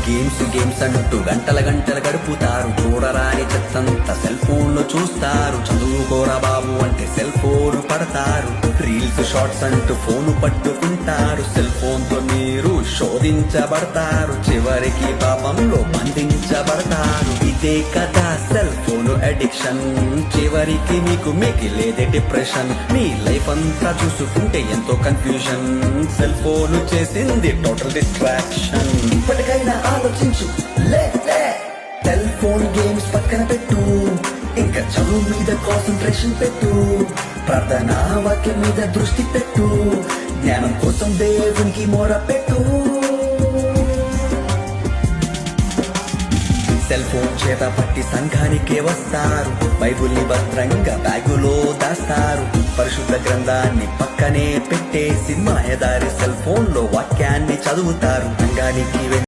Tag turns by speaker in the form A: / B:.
A: Games games అంటూ గంటల గంటలు గడుపుతారు. చూడరాని చెత్తంతా సెల్ ఫోన్ లో చూస్తారు. చదువుకోరా బాబు అంటే సెల్ ఫోన్ పడతారు. రీల్స్ షార్ట్స్ అంటూ ఫోన్ పట్టుకుంటారు. సెల్ ఫోన్ తో మీరు శోధించబడతారు. చివరికి పాపంలో బంధించబడతారు. ఇదే కదా సెల్ ఫోన్ అడిక్షన్. చివరికి మీకు మిగిలేదే డిప్రెషన్. మీ లైఫ్ అంతా చూసుకుంటే ఎంతో కన్ఫ్యూజన్. సెల్ ఫోన్ చేసింది టోటల్ డిస్ట్రాక్షన్. ఇప్పటికైనా ఆలోచించు, లే సెల్ ఫోన్ గేమ్స్ పక్కన పెట్టు. ఇంకా చదువు మీద కాన్సంట్రేషన్ పెట్టు. ప్రార్థనా వాక్యం మీద దృష్టి పెట్టు. జ్ఞానం కోసం దేవునికి మొర పెట్టు. సెల్ ఫోన్ చేత పట్టి సంఘానికే వస్తారు. బైబుల్ని భద్రంగా బ్యాగులో దాస్తారు. పరిశుద్ధ గ్రంథాన్ని పక్కనే పెట్టేసి మాయదారి సెల్ ఫోన్ లో వాక్యాన్ని చదువుతారు. సంఘానికి